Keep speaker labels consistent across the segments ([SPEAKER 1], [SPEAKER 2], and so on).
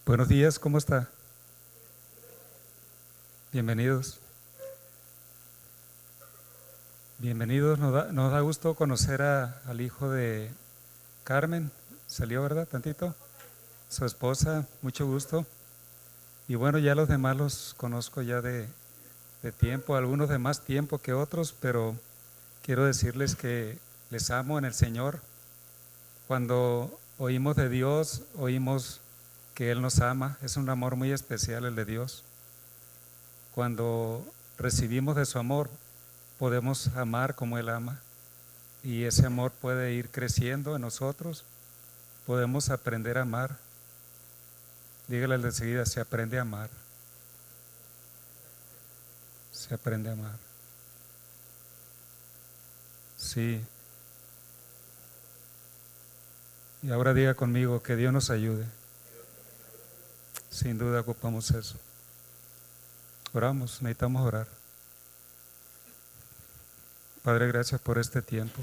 [SPEAKER 1] Buenos días, ¿cómo está? Bienvenidos. Bienvenidos, nos da gusto conocer al hijo de Carmen. Salió, ¿verdad? Tantito. Su esposa, mucho gusto. Y bueno, ya los demás los conozco ya de tiempo, algunos de más tiempo que otros, pero quiero decirles que les amo en el Señor. Cuando oímos de Dios, oímos que Él nos ama, es un amor muy especial el de Dios. Cuando recibimos de su amor, podemos amar como Él ama, y ese amor puede ir creciendo en nosotros, podemos aprender a amar. Dígale de seguida, se aprende a amar. Se aprende a amar. Sí. Y ahora diga conmigo, que Dios nos ayude. Sin duda ocupamos eso. Oramos, necesitamos orar. Padre, gracias por este tiempo.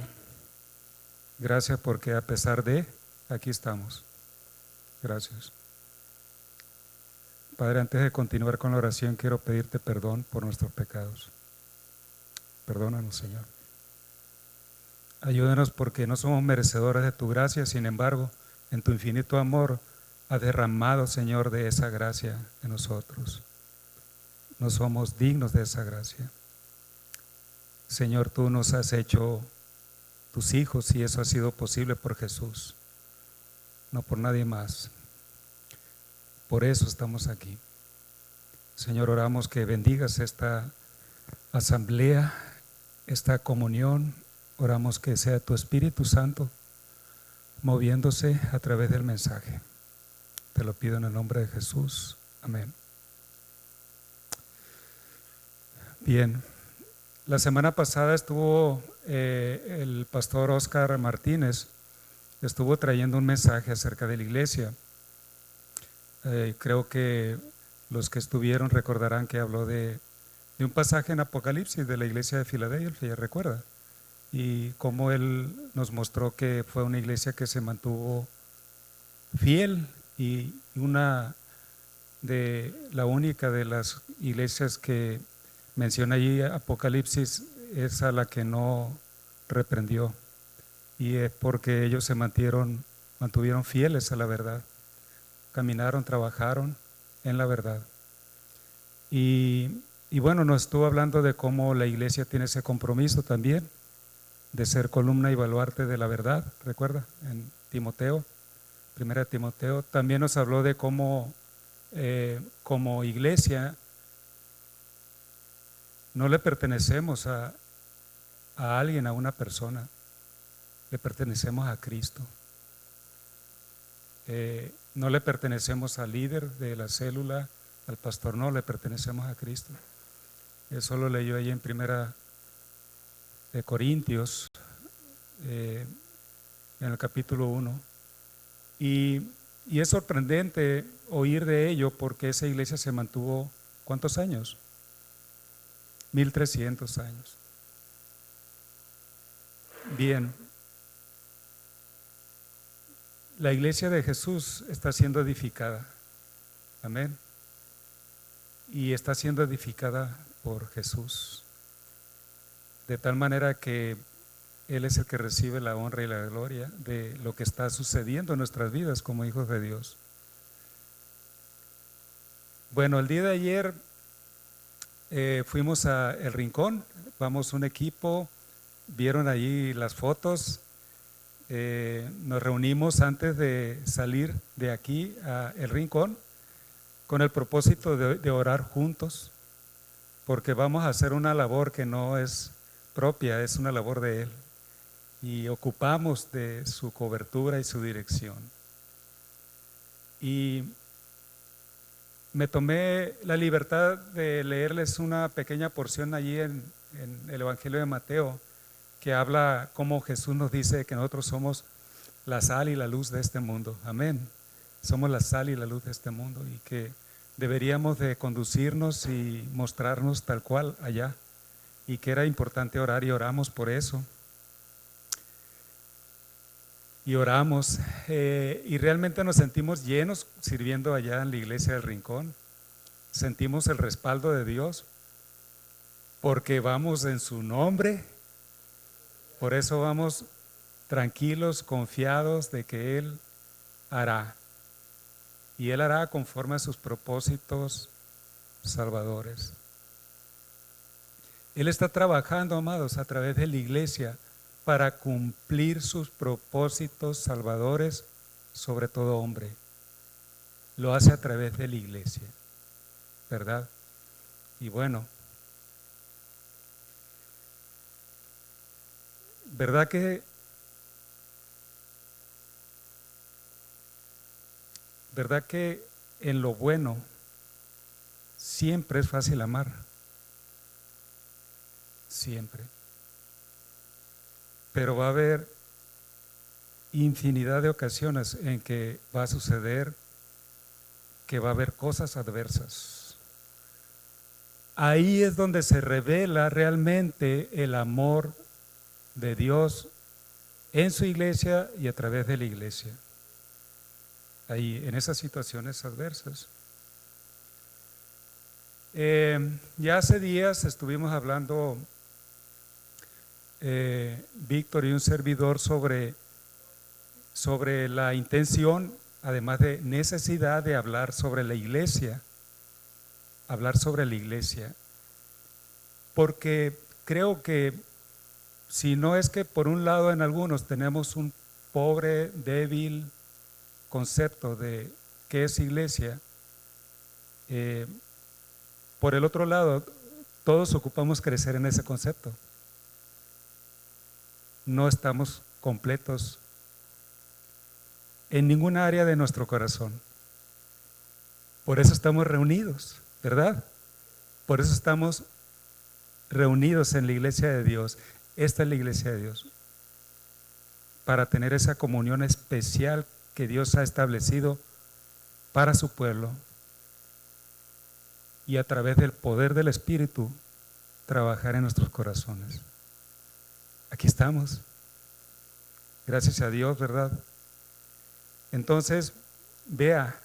[SPEAKER 1] Gracias porque a pesar de, aquí estamos. Gracias. Padre, antes de continuar con la oración, quiero pedirte perdón por nuestros pecados. Perdónanos, Señor. Ayúdanos porque no somos merecedores de tu gracia, sin embargo, en tu infinito amor, has derramado, Señor, de esa gracia en nosotros. No somos dignos de esa gracia. Señor, tú nos has hecho tus hijos y eso ha sido posible por Jesús, no por nadie más. Por eso estamos aquí. Señor, oramos que bendigas esta asamblea, esta comunión. Oramos que sea tu Espíritu Santo moviéndose a través del mensaje. Te lo pido en el nombre de Jesús. Amén. Bien, la semana pasada estuvo el pastor Oscar Martínez, estuvo trayendo un mensaje acerca de la iglesia. Creo que los que estuvieron recordarán que habló de un pasaje en Apocalipsis de la iglesia de Filadelfia, ¿recuerda? Y cómo él nos mostró que fue una iglesia que se mantuvo fiel, y la única de las iglesias que menciona allí Apocalipsis es a la que no reprendió, y es porque ellos se mantuvieron fieles a la verdad, caminaron, trabajaron en la verdad. Y bueno, nos estuvo hablando de cómo la iglesia tiene ese compromiso también de ser columna y baluarte de la verdad, ¿recuerda? En Timoteo, 1 Timoteo. También nos habló de cómo como iglesia no le pertenecemos a alguien, a una persona, le pertenecemos a Cristo. No le pertenecemos al líder de la célula, al pastor, no, le pertenecemos a Cristo. Eso lo leyó ahí en 1 de Corintios, en el capítulo 1. Y es sorprendente oír de ello porque esa iglesia se mantuvo, ¿cuántos años? 1300 años. Bien, la iglesia de Jesús está siendo edificada, amén, y está siendo edificada por Jesús, de tal manera que Él es el que recibe la honra y la gloria de lo que está sucediendo en nuestras vidas como hijos de Dios. Bueno, el día de ayer fuimos a El Rincón, vamos un equipo, vieron allí las fotos. Nos reunimos antes de salir de aquí a El Rincón con el propósito de orar juntos, porque vamos a hacer una labor que no es propia, es una labor de Él, y ocupamos de su cobertura y su dirección. Y me tomé la libertad de leerles una pequeña porción allí en el Evangelio de Mateo, que habla cómo Jesús nos dice que nosotros somos la sal y la luz de este mundo. Amén. Somos la sal y la luz de este mundo y que deberíamos de conducirnos y mostrarnos tal cual allá, y que era importante orar, y oramos por eso. Y oramos y realmente nos sentimos llenos sirviendo allá en la iglesia del Rincón. Sentimos el respaldo de Dios porque vamos en su nombre. Por eso vamos tranquilos, confiados de que Él hará. Y Él hará conforme a sus propósitos salvadores. Él está trabajando, amados, a través de la iglesia para cumplir sus propósitos salvadores sobre todo hombre. Lo hace a través de la iglesia, ¿verdad? Y bueno, ¿verdad que en lo bueno siempre es fácil amar? Siempre. Pero va a haber infinidad de ocasiones en que va a suceder que va a haber cosas adversas. Ahí es donde se revela realmente el amor de Dios en su iglesia y a través de la iglesia. Ahí, en esas situaciones adversas. Ya hace días estuvimos hablando Víctor y un servidor sobre la intención, además de necesidad de hablar sobre la iglesia, porque creo que si no es que por un lado en algunos tenemos un pobre, débil concepto de qué es iglesia, por el otro lado todos ocupamos crecer en ese concepto. No estamos completos en ninguna área de nuestro corazón. Por eso estamos reunidos, ¿verdad? Por eso estamos reunidos en la iglesia de Dios. Esta es la iglesia de Dios, para tener esa comunión especial que Dios ha establecido para su pueblo, y a través del poder del Espíritu trabajar en nuestros corazones. Aquí estamos, gracias a Dios, ¿verdad? Entonces, vea,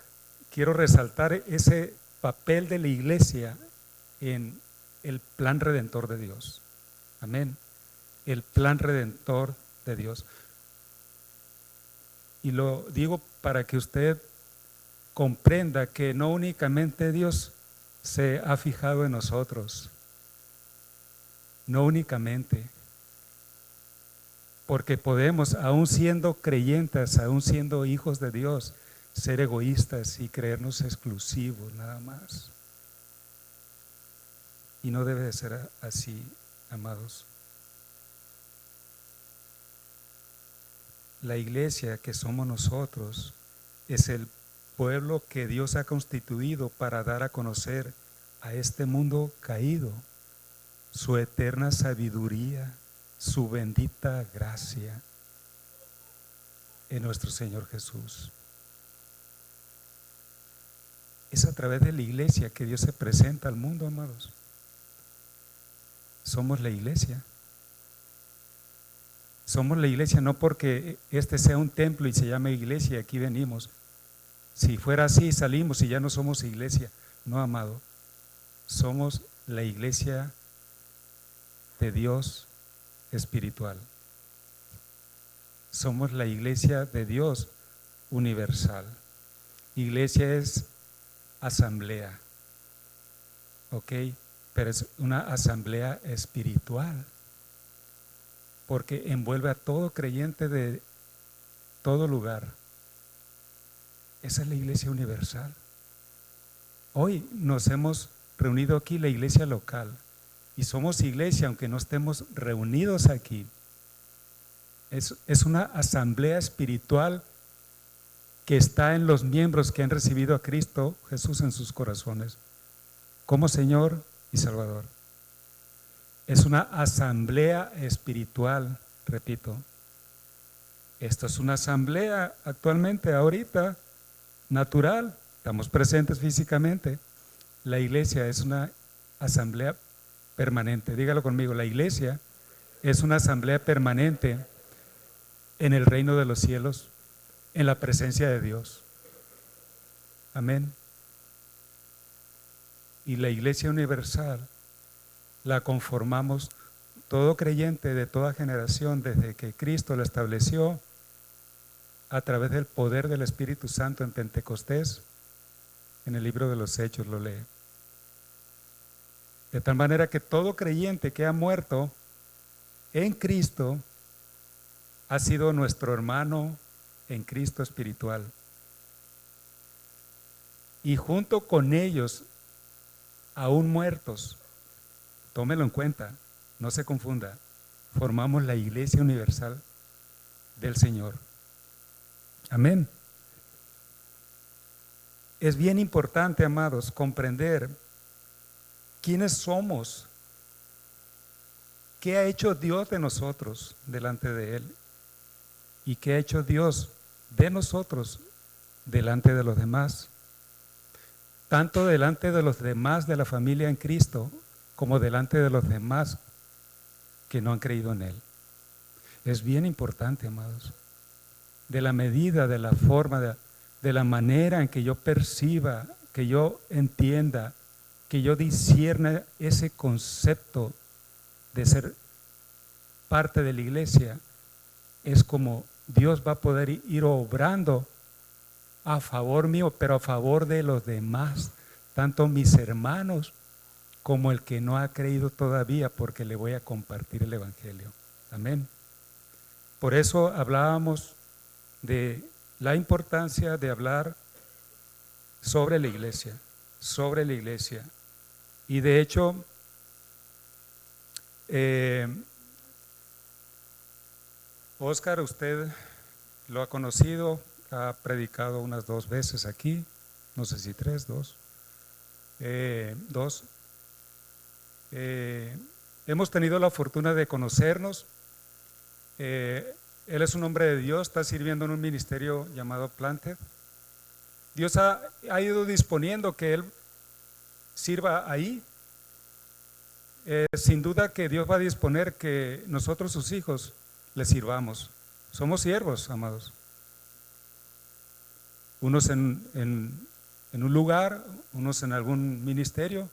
[SPEAKER 1] quiero resaltar ese papel de la iglesia en el plan redentor de Dios. Amén. El plan redentor de Dios. Y lo digo para que usted comprenda que no únicamente Dios se ha fijado en nosotros, no únicamente, porque podemos, aún siendo creyentes, aún siendo hijos de Dios, ser egoístas y creernos exclusivos nada más. Y no debe de ser así, amados. La iglesia que somos nosotros es el pueblo que Dios ha constituido para dar a conocer a este mundo caído su eterna sabiduría, su bendita gracia en nuestro Señor Jesús. Es a través de la iglesia que Dios se presenta al mundo, amados. Somos la iglesia. Somos la iglesia no porque este sea un templo y se llame iglesia y aquí venimos. Si fuera así, salimos y ya no somos iglesia. No, amado. Somos la iglesia de Dios espiritual. Somos la iglesia de Dios universal. Iglesia es asamblea, ¿ok? Pero es una asamblea espiritual, porque envuelve a todo creyente de todo lugar. Esa es la iglesia universal. Hoy nos hemos reunido aquí, la iglesia local, y somos iglesia aunque no estemos reunidos aquí. Es una asamblea espiritual que está en los miembros que han recibido a Cristo Jesús en sus corazones como Señor y Salvador. Es una asamblea espiritual, repito. Esto es una asamblea actualmente, ahorita, natural. Estamos presentes físicamente. La iglesia es una asamblea permanente. Dígalo conmigo, la iglesia es una asamblea permanente en el reino de los cielos, en la presencia de Dios. Amén. Y la iglesia universal la conformamos todo creyente de toda generación desde que Cristo la estableció a través del poder del Espíritu Santo en Pentecostés. En el libro de los Hechos lo lee. De tal manera que todo creyente que ha muerto en Cristo ha sido nuestro hermano en Cristo espiritual. Y junto con ellos, aún muertos, tómelo en cuenta, no se confunda, formamos la iglesia universal del Señor. Amén. Es bien importante, amados, comprender quiénes somos, qué ha hecho Dios de nosotros delante de Él y qué ha hecho Dios de nosotros delante de los demás, tanto delante de los demás de la familia en Cristo como delante de los demás que no han creído en Él. Es bien importante, amados, de la medida, de la forma, de la manera en que yo perciba, que yo entienda, que yo discierna ese concepto de ser parte de la iglesia, es como Dios va a poder ir obrando a favor mío, pero a favor de los demás, tanto mis hermanos como el que no ha creído todavía, porque le voy a compartir el Evangelio. Amén. Por eso hablábamos de la importancia de hablar sobre la iglesia, sobre la iglesia. Y de hecho, Oscar, usted lo ha conocido, ha predicado unas 2 veces aquí, no sé si 3, 2. Hemos tenido la fortuna de conocernos. Él es un hombre de Dios, está sirviendo en un ministerio llamado Planted. Dios ha ido disponiendo que él sirva ahí. Sin duda que Dios va a disponer que nosotros, sus hijos, le sirvamos. Somos siervos, amados. Unos en un lugar, unos en algún ministerio,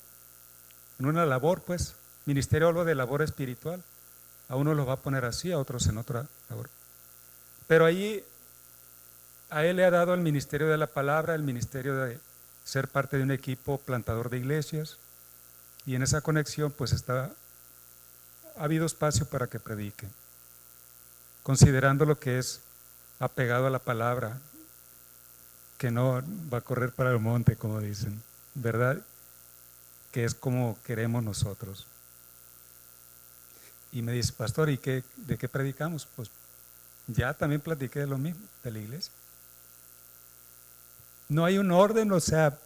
[SPEAKER 1] en una labor, pues. Ministerio hablo de labor espiritual. A unos los va a poner así, a otros en otra labor. Pero ahí a él le ha dado el ministerio de la palabra, el ministerio de ser parte de un equipo plantador de iglesias, y en esa conexión pues ha habido espacio para que predique, considerando lo que es apegado a la palabra, que no va a correr para el monte, como dicen, ¿verdad? Que es como queremos nosotros. Y me dice, pastor, ¿y de qué predicamos? Pues ya también platiqué de lo mismo, de la iglesia. No hay un orden, o sea,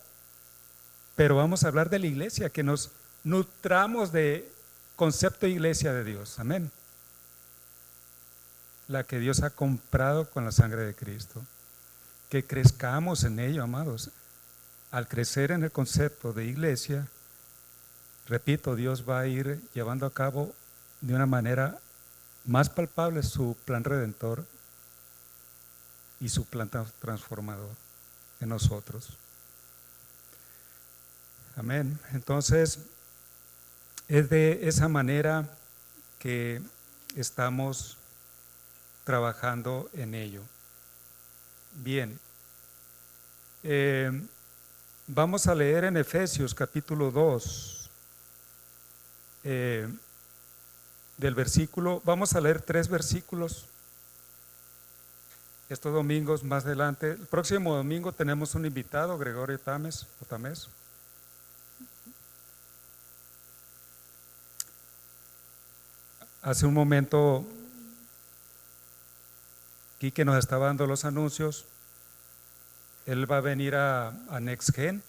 [SPEAKER 1] pero vamos a hablar de la iglesia, que nos nutramos de concepto de iglesia de Dios, amén. La que Dios ha comprado con la sangre de Cristo. Que crezcamos en ello, amados. Al crecer en el concepto de iglesia, repito, Dios va a ir llevando a cabo de una manera más palpable su plan redentor y su plan transformador en nosotros. Amén. Entonces, es de esa manera que estamos trabajando en ello. Bien, vamos a leer en Efesios capítulo 2, del versículo, vamos a leer 3 versículos. Estos domingos más adelante, el próximo domingo tenemos un invitado, Gregorio Tamés. Hace un momento Quique nos estaba dando los anuncios él va a venir a NextGen,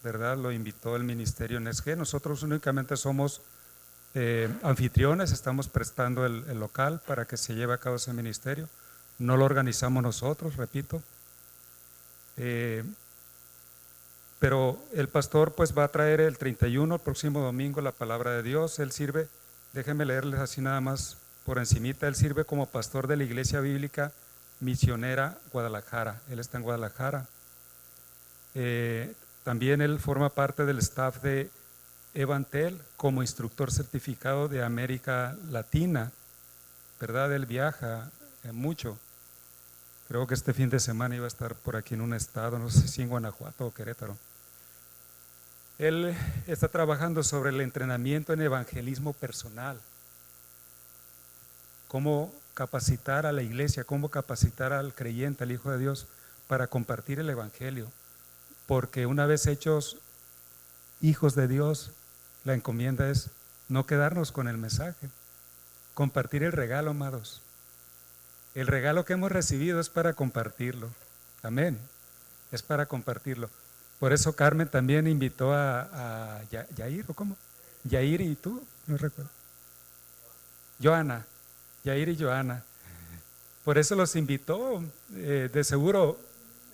[SPEAKER 1] ¿verdad? Lo invitó el ministerio NextGen. Nosotros únicamente somos anfitriones, estamos prestando el local para que se lleve a cabo ese ministerio. No lo organizamos nosotros, repito. Pero el pastor pues va a traer el 31, el próximo domingo, la palabra de Dios. Él sirve, déjenme leerles así nada más por encimita, él sirve como pastor de la Iglesia Bíblica Misionera Guadalajara. Él está en Guadalajara. También él forma parte del staff de Evantel como instructor certificado de América Latina, ¿verdad? Él viaja mucho. Creo que este fin de semana iba a estar por aquí en un estado, no sé si en Guanajuato o Querétaro. Él está trabajando sobre el entrenamiento en evangelismo personal. Cómo capacitar a la iglesia, cómo capacitar al creyente, al Hijo de Dios, para compartir el evangelio. Porque una vez hechos hijos de Dios, la encomienda es no quedarnos con el mensaje, compartir el regalo, amados. El regalo que hemos recibido es para compartirlo. Amén. Es para compartirlo. Por eso Carmen también invitó a Yair, ¿o cómo? Yair y tú, no recuerdo. Joana, Yair y Joana. Por eso los invitó. De seguro,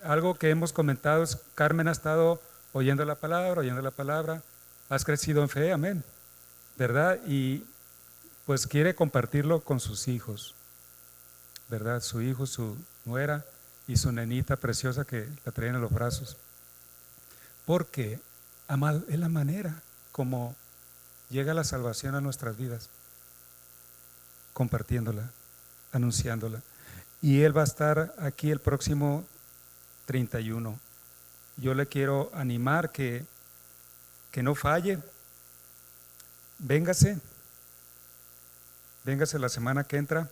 [SPEAKER 1] algo que hemos comentado es, Carmen ha estado oyendo la palabra, has crecido en fe, amén, ¿verdad? Y pues quiere compartirlo con sus hijos, ¿verdad? Su hijo, su nuera y su nenita preciosa que la traen en los brazos. Porque, amado, es la manera como llega la salvación a nuestras vidas, compartiéndola, anunciándola. Y él va a estar aquí el próximo 31. Yo le quiero animar que no falle. Véngase la semana que entra.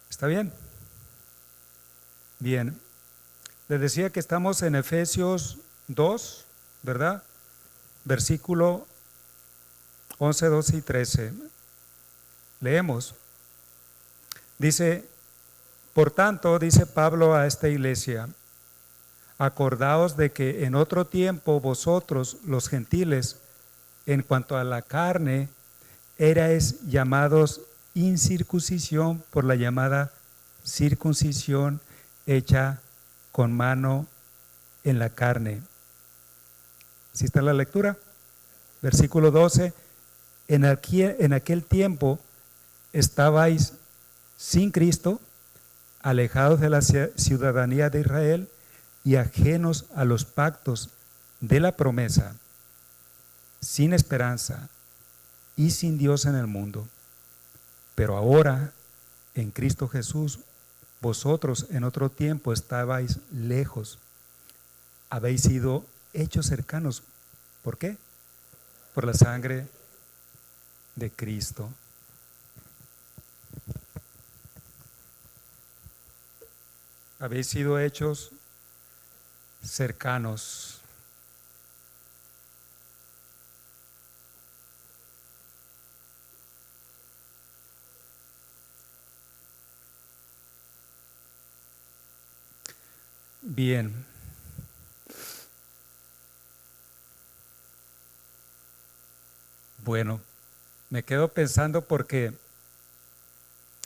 [SPEAKER 1] ¿Está bien? Bien. Les decía que estamos en Efesios 2, ¿verdad? Versículo 11, 12 y 13. Leemos. Dice, por tanto, dice Pablo a esta iglesia, acordaos de que en otro tiempo vosotros, los gentiles, en cuanto a la carne, erais llamados incircuncisión por la llamada circuncisión hecha con mano en la carne. ¿Sí está la lectura? Versículo 12, en aquel tiempo estabais sin Cristo, alejados de la ciudadanía de Israel y ajenos a los pactos de la promesa, sin esperanza y sin Dios en el mundo. Pero ahora, en Cristo Jesús, vosotros en otro tiempo estabais lejos, habéis sido hechos cercanos. ¿Por qué? Por la sangre de Cristo. Habéis sido hechos cercanos. Bien. Bueno, me quedo pensando porque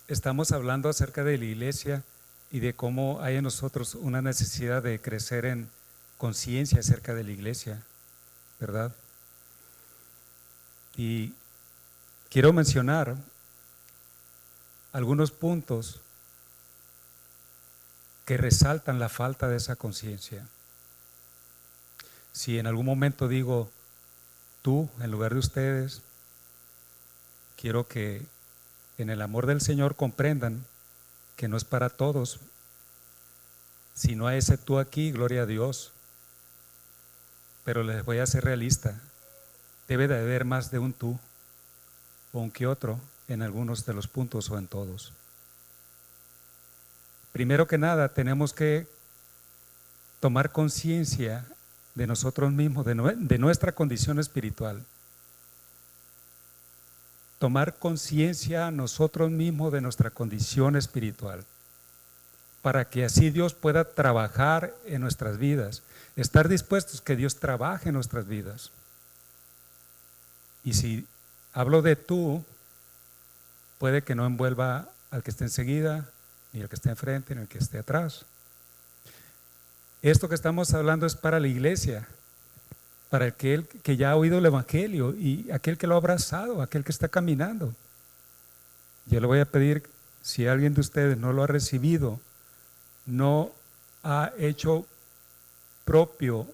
[SPEAKER 1] estamos hablando acerca de la iglesia y de cómo hay en nosotros una necesidad de crecer en conciencia acerca de la iglesia, ¿verdad? Y quiero mencionar algunos puntos que resaltan la falta de esa conciencia. Si en algún momento digo tú en lugar de ustedes, quiero que en el amor del Señor comprendan que no es para todos. Si no hay ese tú aquí, gloria a Dios. Pero les voy a ser realista. Debe de haber más de un tú o un que otro en algunos de los puntos o en todos. Primero que nada, tenemos que tomar conciencia de nosotros mismos, de nuestra condición espiritual. Tomar conciencia nosotros mismos de nuestra condición espiritual. para que así Dios pueda trabajar en nuestras vidas. Estar dispuestos que Dios trabaje en nuestras vidas. Y si hablo de tú, puede que no envuelva al que esté enseguida, ni al que esté enfrente, ni al que esté atrás. Esto que estamos hablando es para la iglesia, para aquel que ya ha oído el evangelio y aquel que lo ha abrazado, aquel que está caminando. Yo le voy a pedir, si alguien de ustedes no lo ha recibido, no ha hecho propio,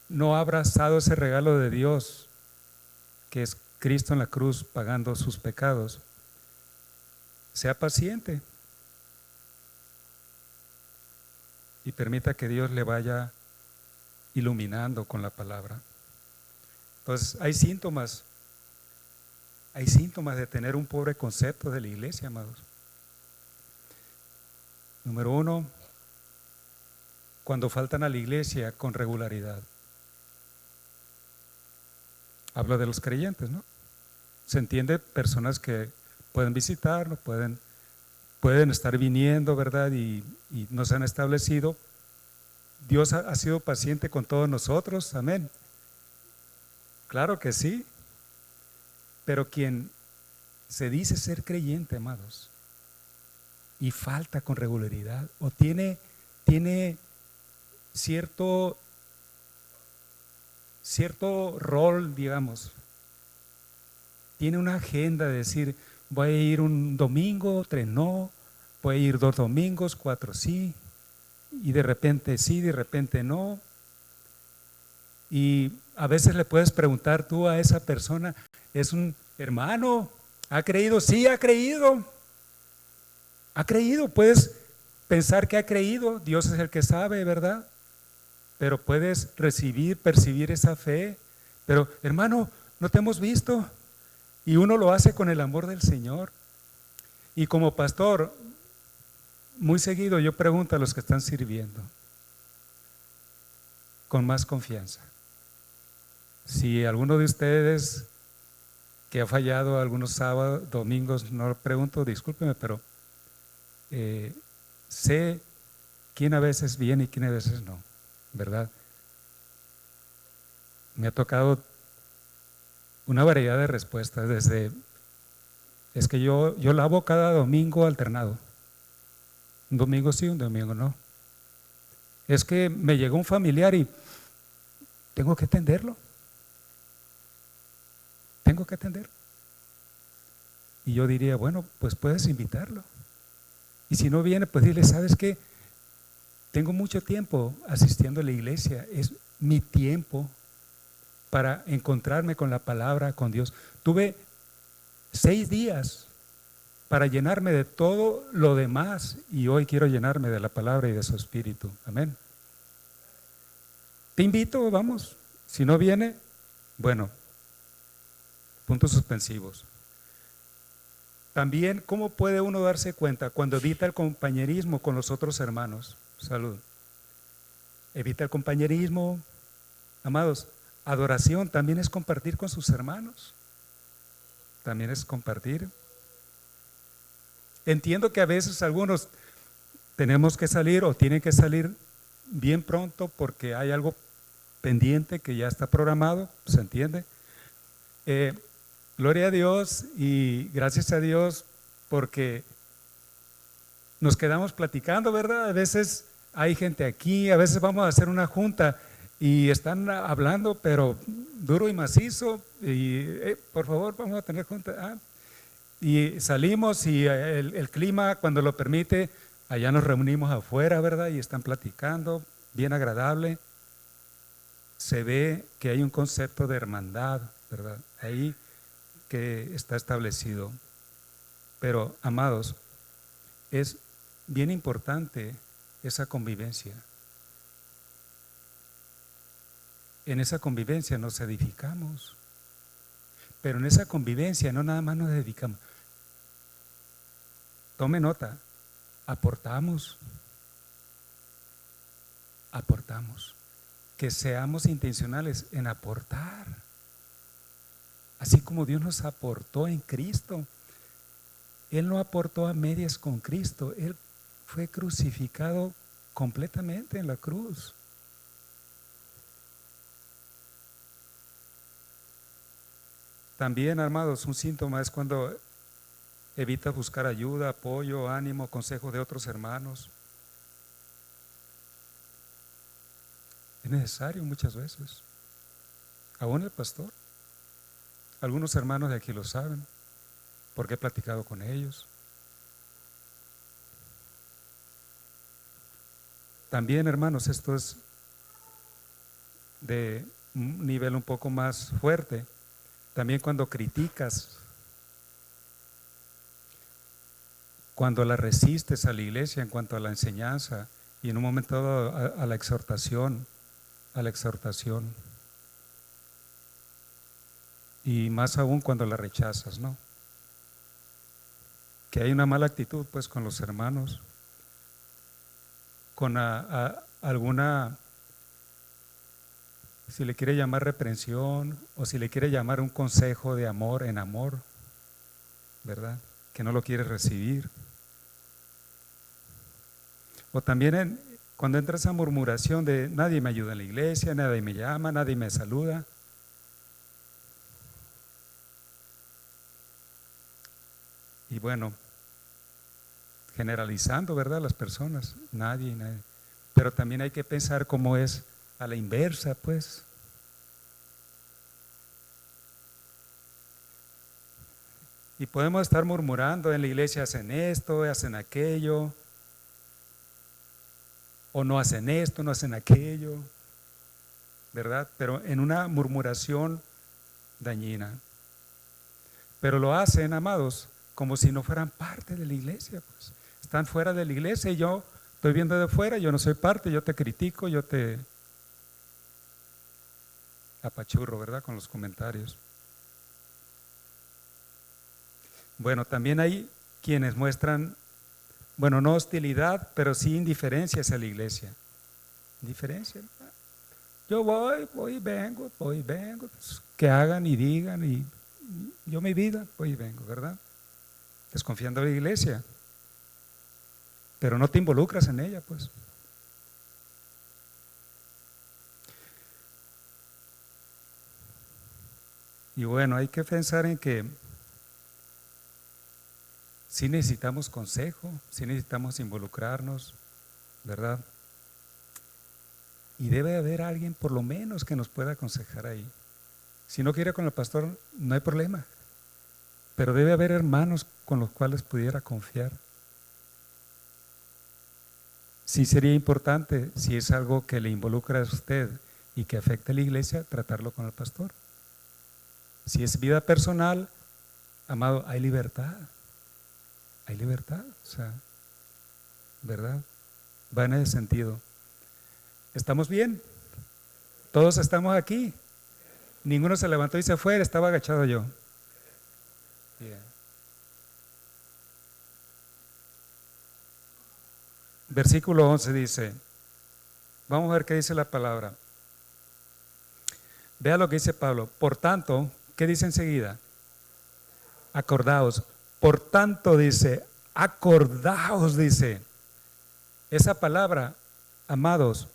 [SPEAKER 1] no ha abrazado ese regalo de Dios, que es Cristo en la cruz pagando sus pecados, sea paciente y permita que Dios le vaya iluminando con la palabra. Entonces, hay síntomas de tener un pobre concepto de la iglesia, amados. Número 1, cuando faltan a la iglesia con regularidad. Hablo de los creyentes, ¿no? Se entiende personas que pueden visitarnos, pueden estar viniendo, ¿verdad? Y nos han establecido. Dios ha sido paciente con todos nosotros, amén. Claro que sí, pero quien se dice ser creyente, amados, y falta con regularidad, o tiene cierto rol, digamos, tiene una agenda de decir, voy a ir un domingo, 3 no, voy a ir 2 domingos, 4 sí, y de repente sí, de repente no. Y a veces le puedes preguntar tú a esa persona, es un hermano, ¿ha creído? Sí, ha creído. Ha creído, puedes pensar que ha creído, Dios es el que sabe, ¿verdad? Pero puedes percibir esa fe. Pero hermano, no te hemos visto. Y uno lo hace con el amor del Señor. Y como pastor, muy seguido yo pregunto a los que están sirviendo, con más confianza. Si alguno de ustedes que ha fallado algunos sábados, domingos, no lo pregunto, discúlpeme, pero sé quién a veces viene y quién a veces no, ¿verdad? Me ha tocado una variedad de respuestas, desde, es que yo lavo cada domingo alternado, un domingo sí, un domingo no. Es que me llegó un familiar y tengo que atenderlo. Y yo diría, bueno, pues puedes invitarlo. Y si no viene, pues dile, ¿sabes qué? Tengo mucho tiempo asistiendo a la iglesia, es mi tiempo para encontrarme con la palabra, con Dios. Tuve 6 días para llenarme de todo lo demás y hoy quiero llenarme de la palabra y de su espíritu. Amén. Te invito, vamos. Si no viene, bueno, puntos suspensivos. También, ¿cómo puede uno darse cuenta cuando evita el compañerismo con los otros hermanos? Salud. Evita el compañerismo. Amados, adoración también es compartir con sus hermanos. También es compartir. Entiendo que a veces algunos tenemos que salir o tienen que salir bien pronto porque hay algo pendiente que ya está programado, ¿se entiende? Gloria a Dios y gracias a Dios porque nos quedamos platicando, ¿verdad? A veces hay gente aquí, a veces vamos a hacer una junta y están hablando, pero duro y macizo, y por favor, vamos a tener junta. Y salimos y el clima, cuando lo permite, allá nos reunimos afuera, ¿verdad? Y están platicando, bien agradable. Se ve que hay un concepto de hermandad, ¿verdad? Ahí que está establecido. Pero, amados, es bien importante esa convivencia. En esa convivencia nos edificamos, pero en esa convivencia no nada más nos dedicamos. Tome nota, aportamos, que seamos intencionales en aportar, así como Dios nos aportó en Cristo. Él no aportó a medias con Cristo, Él fue crucificado completamente en la cruz. También, amados, un síntoma es cuando evita buscar ayuda, apoyo, ánimo, consejo de otros hermanos. Es necesario muchas veces. Aún el pastor. Algunos hermanos de aquí lo saben, porque he platicado con ellos. También, hermanos, esto es de un nivel un poco más fuerte. También cuando criticas, cuando la resistes a la iglesia en cuanto a la enseñanza y en un momento dado a la exhortación, y más aún cuando la rechazas, ¿no? Que hay una mala actitud pues con los hermanos, con alguna, si le quiere llamar reprensión o si le quiere llamar un consejo de amor en amor, ¿verdad? Que no lo quiere recibir. O también cuando entra esa murmuración de nadie me ayuda en la iglesia, nadie me llama, nadie me saluda. Y bueno, generalizando, ¿verdad? Las personas, nadie. Pero también hay que pensar cómo es a la inversa, pues. Y podemos estar murmurando en la iglesia, hacen esto, hacen aquello, o no hacen esto, no hacen aquello, ¿verdad? Pero en una murmuración dañina. Pero lo hacen, amados, como si no fueran parte de la iglesia, pues. Están fuera de la iglesia y yo estoy viendo de fuera, yo no soy parte, yo te critico, yo te apachurro, ¿verdad? Con los comentarios. Bueno, también hay quienes muestran, bueno, no hostilidad, pero sí indiferencia hacia la iglesia. Indiferencia. Yo voy y vengo, pues, que hagan y digan y yo mi vida, voy y vengo, ¿verdad? Desconfiando de la iglesia, pero no te involucras en ella, pues. Y bueno, hay que pensar en que sí necesitamos consejo, sí necesitamos involucrarnos, ¿verdad? Y debe haber alguien por lo menos que nos pueda aconsejar ahí. Si no quiere con el pastor, no hay problema, pero debe haber hermanos con los cuales pudiera confiar. Sí sería importante, si es algo que le involucra a usted y que afecte a la iglesia, tratarlo con el pastor. Si es vida personal, amado, hay libertad, o sea, ¿verdad? Va en ese sentido. ¿Estamos bien? Todos estamos aquí. Ninguno se levantó y se fue, estaba agachado yo. Bien. Versículo 11 dice, vamos a ver qué dice la palabra. Vea lo que dice Pablo. Por tanto, ¿qué dice enseguida? Acordaos. Por tanto dice, acordaos dice. Esa palabra, amados,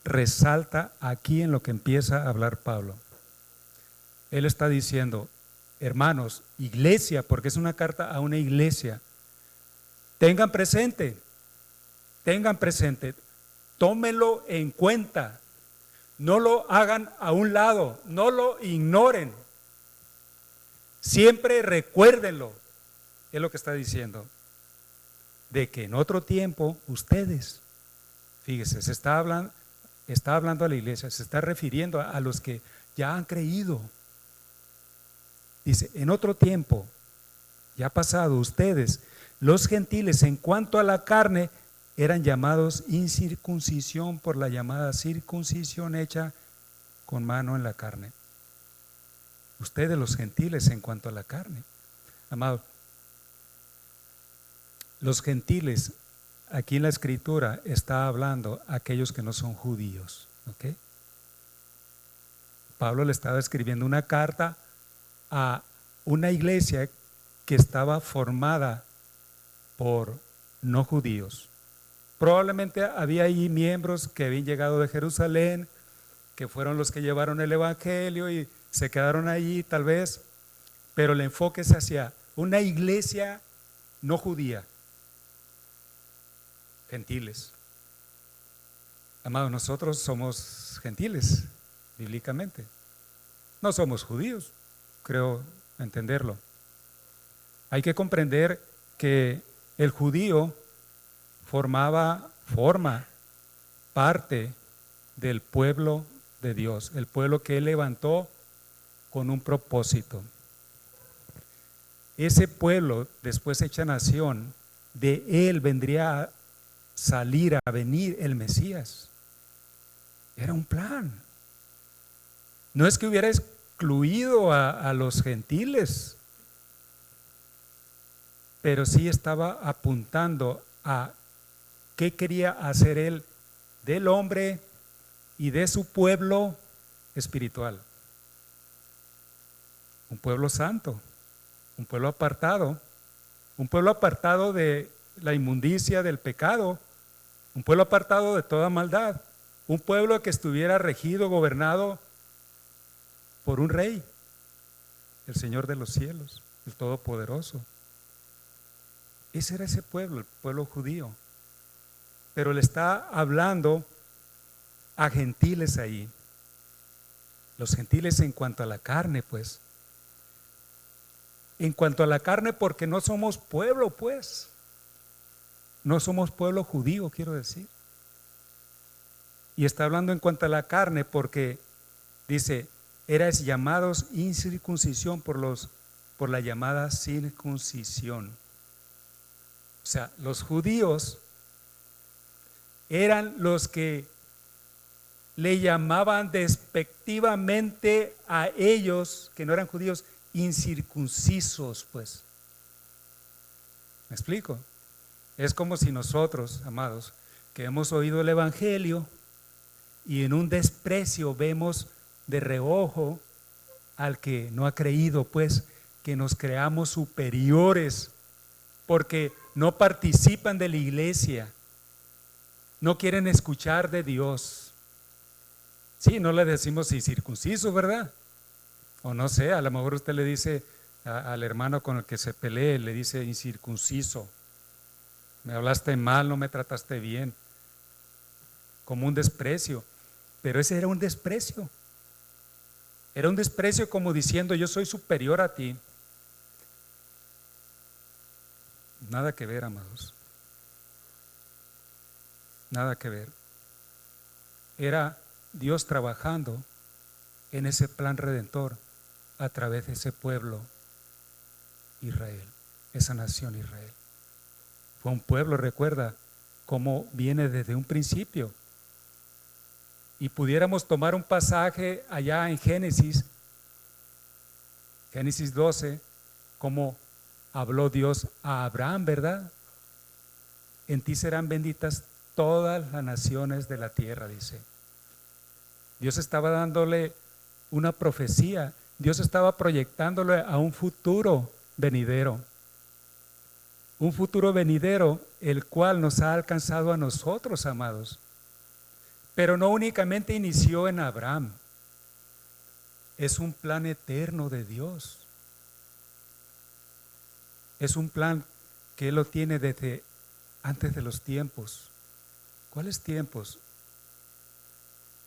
[SPEAKER 1] resalta aquí en lo que empieza a hablar Pablo. Él está diciendo, hermanos, iglesia, porque es una carta a una iglesia, tengan presente, tómenlo en cuenta, no lo hagan a un lado, no lo ignoren, siempre recuérdenlo, es lo que está diciendo, de que en otro tiempo ustedes, fíjese, está hablando a la iglesia, se está refiriendo a los que ya han creído. Dice, en otro tiempo, ya pasado, ustedes, los gentiles, en cuanto a la carne, eran llamados incircuncisión por la llamada circuncisión hecha con mano en la carne. Ustedes, los gentiles, en cuanto a la carne. Amado, los gentiles, aquí en la escritura, está hablando a aquellos que no son judíos. ¿Ok? Pablo le estaba escribiendo una carta a una iglesia que estaba formada por no judíos, Probablemente había ahí miembros que habían llegado de Jerusalén, que fueron los que llevaron el evangelio y se quedaron allí tal vez, pero el enfoque es hacia una iglesia no judía, gentiles. Amados, nosotros somos gentiles, bíblicamente. No somos judíos, creo entenderlo. Hay que comprender que el judío forma parte del pueblo de Dios, el pueblo que Él levantó con un propósito. Ese pueblo, después hecha nación, de Él vendría a salir, a venir el Mesías. Era un plan. No es que hubiera excluido a los gentiles, pero sí estaba apuntando a qué quería hacer Él del hombre y de su pueblo espiritual. Un pueblo santo, un pueblo apartado de la inmundicia, del pecado, un pueblo apartado de toda maldad, un pueblo que estuviera regido, gobernado por un rey, el Señor de los cielos, el Todopoderoso. Ese era ese pueblo, el pueblo judío. Pero le está hablando a gentiles ahí. Los gentiles en cuanto a la carne, pues. En cuanto a la carne, porque no somos pueblo, pues. No somos pueblo judío, quiero decir. Y está hablando en cuanto a la carne porque dice, erais llamados incircuncisión por la llamada circuncisión. O sea, los judíos eran los que le llamaban despectivamente a ellos, que no eran judíos, incircuncisos, pues. ¿Me explico? Es como si nosotros, amados, que hemos oído el evangelio y en un desprecio vemos de reojo al que no ha creído, pues, que nos creamos superiores porque no participan de la iglesia, no quieren escuchar de Dios. Sí, no le decimos incircunciso, ¿verdad? O no sé, a lo mejor usted le dice al hermano con el que se pelee, le dice incircunciso. Me hablaste mal, no me trataste bien. Como un desprecio. Pero ese era un desprecio. Era un desprecio como diciendo, yo soy superior a ti. Nada que ver, amados. Nada que ver. Era Dios trabajando en ese plan redentor a través de ese pueblo Israel, esa nación Israel. Fue un pueblo, recuerda, cómo viene desde un principio. Y pudiéramos tomar un pasaje allá en Génesis 12, como habló Dios a Abraham, ¿verdad? En ti serán benditas todas las naciones de la tierra, dice. Dios estaba dándole una profecía, Dios estaba proyectándole a un futuro venidero. Un futuro venidero, el cual nos ha alcanzado a nosotros, amados. Pero no únicamente inició en Abraham, es un plan eterno de Dios. Es un plan que Él lo tiene desde antes de los tiempos. ¿Cuáles tiempos?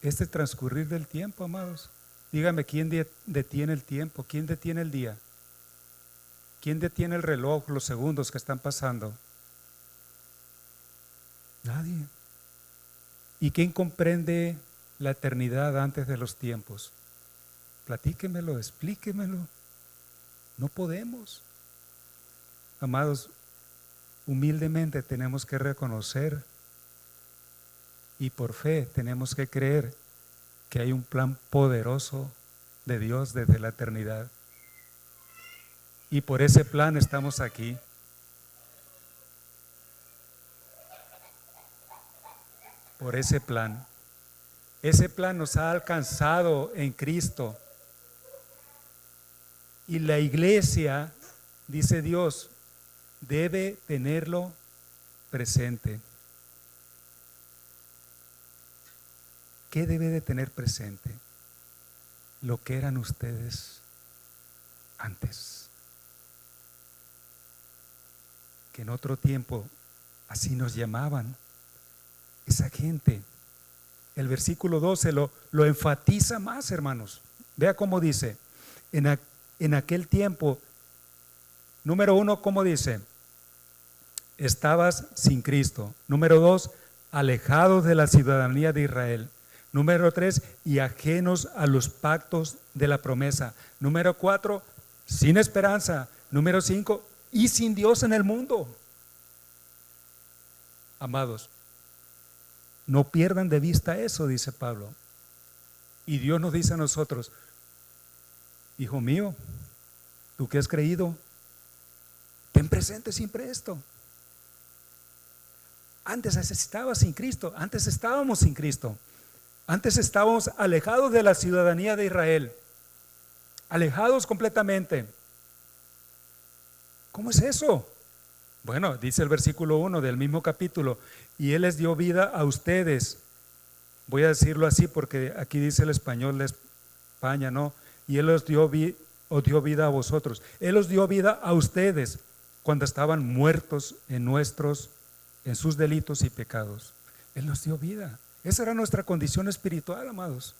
[SPEAKER 1] Este transcurrir del tiempo, amados. Dígame, ¿quién detiene el tiempo? ¿Quién detiene el día? ¿Quién detiene el reloj, los segundos que están pasando? Nadie. ¿Y quién comprende la eternidad antes de los tiempos? Platíquemelo, explíquemelo. No podemos. Amados, humildemente tenemos que reconocer y por fe tenemos que creer que hay un plan poderoso de Dios desde la eternidad. Y por ese plan estamos aquí. Por ese plan. Ese plan nos ha alcanzado en Cristo. Y la iglesia, dice Dios, debe tenerlo presente. ¿qué debe de tener presente? Lo que eran ustedes antes. Que en otro tiempo así nos llamaban. Esa gente, el versículo 12 lo enfatiza más, hermanos. Vea cómo dice, en aquel tiempo, número 1, ¿cómo dice? Estabas sin Cristo. Número 2, alejados de la ciudadanía de Israel. Número 3, y ajenos a los pactos de la promesa. Número 4, sin esperanza. Número 5, y sin Dios en el mundo. Amados, no pierdan de vista eso, dice Pablo. Y Dios nos dice a nosotros, hijo mío, tú que has creído, ten presente siempre esto. Antes estabas sin Cristo, antes estábamos sin Cristo, antes estábamos alejados de la ciudadanía de Israel, alejados completamente. ¿Cómo es eso? Bueno, dice el versículo 1 del mismo capítulo, y Él les dio vida a ustedes. Voy a decirlo así porque aquí dice el español de España, ¿no? Y Él os dio vida a vosotros. Él os dio vida a ustedes cuando estaban muertos en sus delitos y pecados. Él nos dio vida. Esa era nuestra condición espiritual, amados.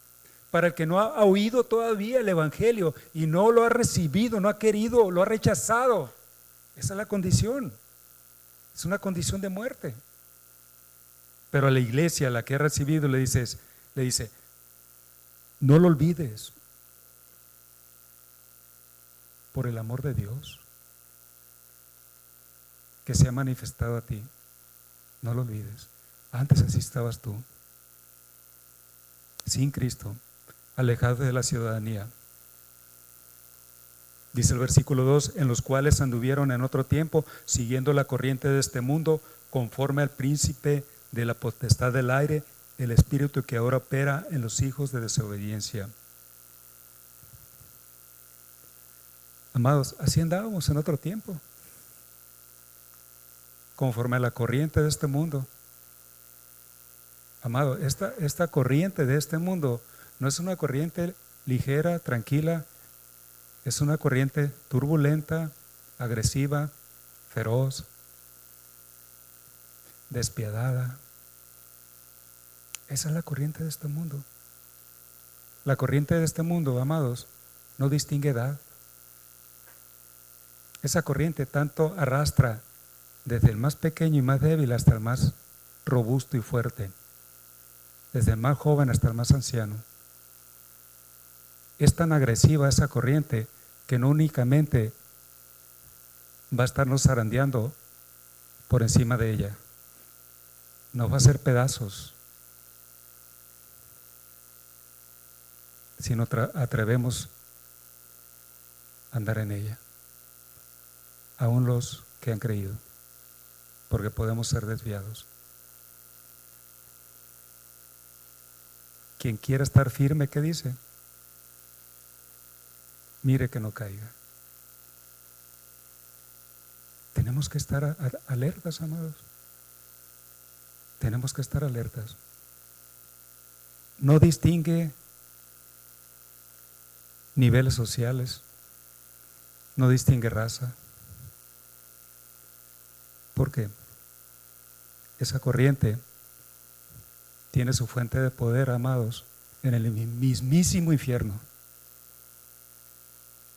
[SPEAKER 1] Para el que no ha oído todavía el Evangelio y no lo ha recibido, no ha querido, lo ha rechazado. Esa es la condición. Es una condición de muerte. Pero a la iglesia, a la que ha recibido, le dice, no lo olvides. Por el amor de Dios que se ha manifestado a ti, no lo olvides. Antes así estabas tú, sin Cristo, alejado de la ciudadanía. Dice el versículo 2, en los cuales anduvieron en otro tiempo, siguiendo la corriente de este mundo, conforme al príncipe de la potestad del aire, el espíritu que ahora opera en los hijos de desobediencia. Amados, así andábamos en otro tiempo, conforme a la corriente de este mundo. Amado, esta corriente de este mundo no es una corriente ligera, tranquila, es una corriente turbulenta, agresiva, feroz, despiadada. Esa es la corriente de este mundo. La corriente de este mundo, amados, no distingue edad. Esa corriente tanto arrastra desde el más pequeño y más débil hasta el más robusto y fuerte, desde el más joven hasta el más anciano. Es tan agresiva esa corriente que no únicamente va a estarnos zarandeando por encima de ella, nos va a hacer pedazos si no atrevemos a andar en ella, aún los que han creído, porque podemos ser desviados. Quien quiera estar firme, ¿qué dice? Mire que no caiga. Tenemos que estar alertas, amados. Tenemos que estar alertas. No distingue niveles sociales, no distingue raza. ¿Por qué? Esa corriente tiene su fuente de poder, amados, en el mismísimo infierno.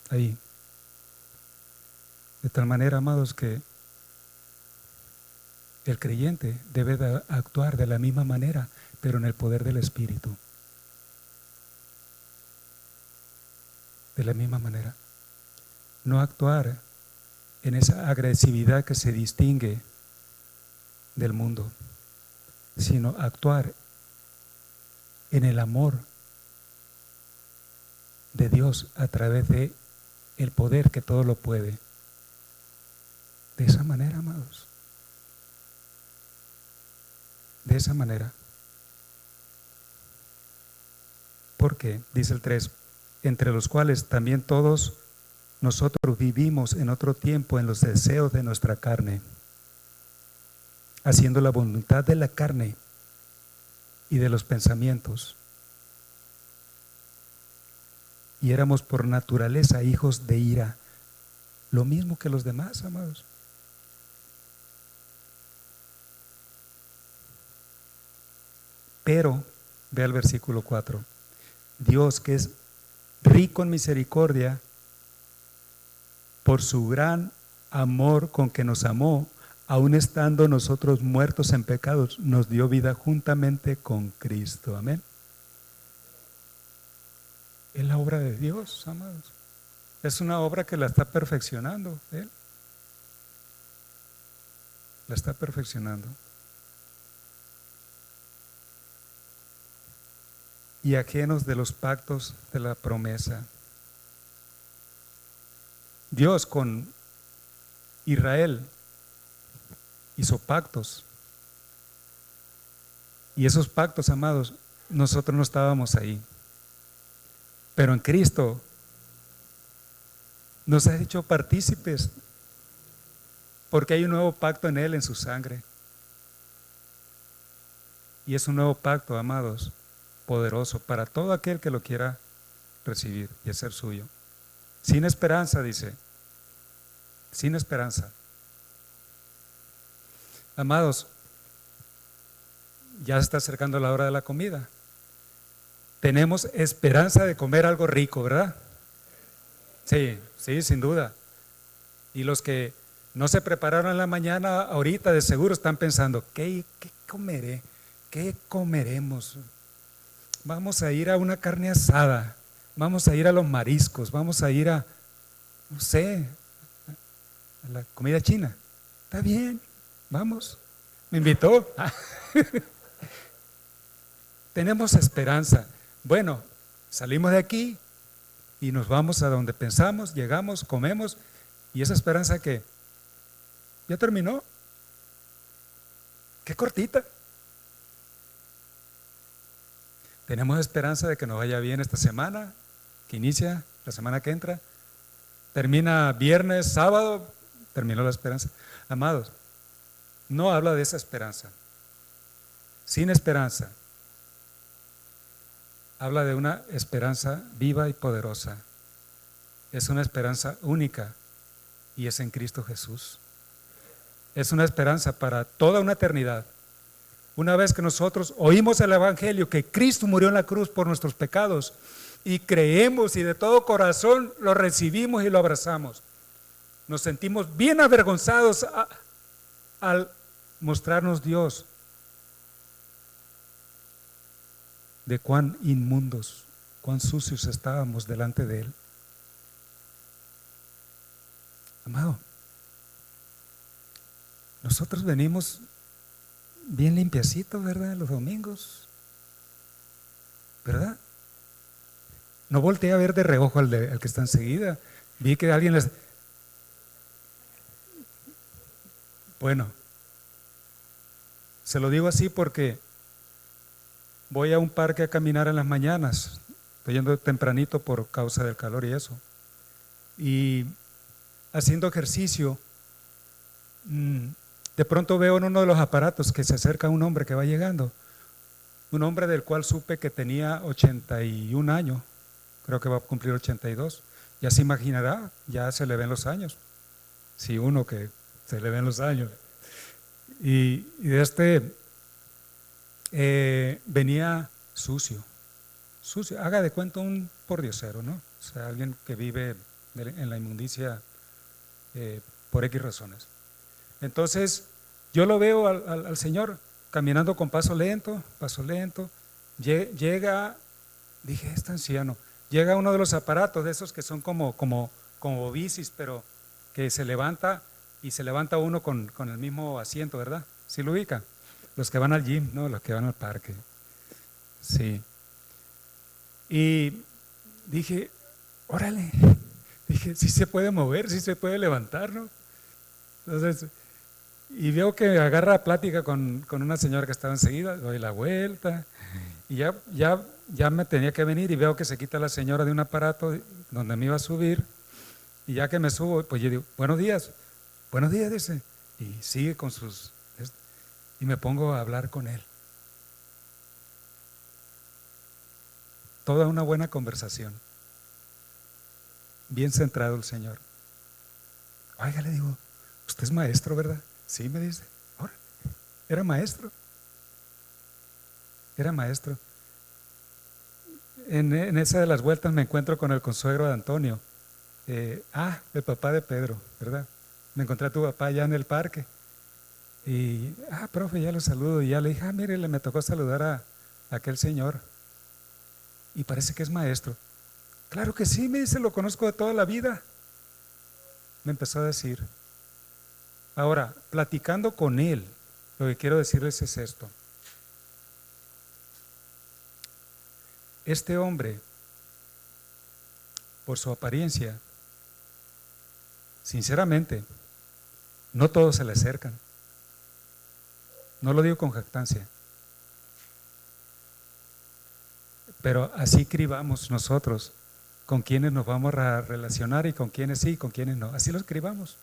[SPEAKER 1] Ahí. De tal manera, amados, que el creyente debe de actuar de la misma manera, pero en el poder del Espíritu. De la misma manera. No actuar en esa agresividad que se distingue del mundo, sino actuar en el amor de Dios a través de el poder que todo lo puede. De esa manera, amados. De esa manera. Porque, dice el 3, entre los cuales también todos nosotros vivimos en otro tiempo en los deseos de nuestra carne, haciendo la voluntad de la carne y de los pensamientos. y éramos por naturaleza hijos de ira, lo mismo que los demás, amados. Pero, ve al versículo 4, Dios, que es rico en misericordia, por su gran amor con que nos amó, aun estando nosotros muertos en pecados, nos dio vida juntamente con Cristo. Amén. Es la obra de Dios, amados. Es una obra que la está perfeccionando Él. La está perfeccionando. Y ajenos de los pactos de la promesa. Dios con Israel hizo pactos. Y esos pactos, amados, nosotros no estábamos ahí. Pero en Cristo nos ha hecho partícipes, porque hay un nuevo pacto en Él, en su sangre. Y es un nuevo pacto, amados, poderoso para todo aquel que lo quiera recibir y hacer suyo. Sin esperanza, dice. Sin esperanza. Amados, ya se está acercando la hora de la comida. Tenemos esperanza de comer algo rico, ¿verdad? Sí, sí, sin duda. Y los que no se prepararon en la mañana, ahorita de seguro están pensando, ¿qué comeré? ¿Qué comeremos? Vamos a ir a una carne asada, vamos a ir a los mariscos, vamos a ir a, no sé, a la comida china. Está bien, vamos. Me invitó. Tenemos esperanza. Bueno, salimos de aquí y nos vamos a donde pensamos, llegamos, comemos, y esa esperanza que ya terminó. Qué cortita. Tenemos esperanza de que nos vaya bien esta semana, que inicia la semana que entra. Termina viernes, sábado, terminó la esperanza. Amados, no habla de esa esperanza. Sin esperanza. Habla de una esperanza viva y poderosa. Es una esperanza única y es en Cristo Jesús. Es una esperanza para toda una eternidad. Una vez que nosotros oímos el Evangelio, que Cristo murió en la cruz por nuestros pecados, y creemos y de todo corazón lo recibimos y lo abrazamos, nos sentimos bien avergonzados al mostrarnos Dios de cuán inmundos, cuán sucios estábamos delante de Él. Amado, nosotros venimos bien limpiecitos, ¿verdad? Los domingos, ¿verdad? No volteé a ver de reojo al que está enseguida. Vi que alguien les... Bueno, se lo digo así porque voy a un parque a caminar en las mañanas. Estoy yendo tempranito por causa del calor y eso. Y haciendo ejercicio, de pronto veo en uno de los aparatos que se acerca un hombre que va llegando. Un hombre del cual supe que tenía 81 años. Creo que va a cumplir 82. Ya se imaginará, ya se le ven los años. Sí, uno que se le ven los años. Y de venía sucio. Haga de cuenta un pordiosero, ¿no? O sea, alguien que vive en la inmundicia por X razones. Entonces, yo lo veo al Señor caminando con paso lento. Llega, dije, este anciano. Llega uno de los aparatos de esos que son como bicis, pero que se levanta y se levanta uno con el mismo asiento, ¿verdad? ¿Sí lo ubica? Los que van al gym, ¿no? Los que van al parque. Sí. Y dije, órale. Dije, sí se puede mover, sí se puede levantar, ¿no? Entonces, y veo que agarra plática con una señora que estaba enseguida, doy la vuelta y ya me tenía que venir y veo que se quita la señora de un aparato donde me iba a subir y ya que me subo, pues yo digo, buenos días, dice, y sigue con y me pongo a hablar con él. Toda una buena conversación. bien centrado el Señor. Oiga, le digo, usted es maestro, ¿verdad? Sí, me dice. Ahora, era maestro. Era maestro. En esa de las vueltas me encuentro con el consuegro de Antonio. El papá de Pedro, ¿verdad? Me encontré a tu papá allá en el parque. Y, profe, ya lo saludo. Y ya le dije, mire, me tocó saludar a aquel señor. Y parece que es maestro. Claro que sí, me dice, lo conozco de toda la vida. Me empezó a decir. Ahora, platicando con él, lo que quiero decirles es esto. Este hombre, por su apariencia, sinceramente, no todos se le acercan. No lo digo con jactancia. Pero así cribamos nosotros con quienes nos vamos a relacionar y con quienes sí y con quienes no. Así los cribamos.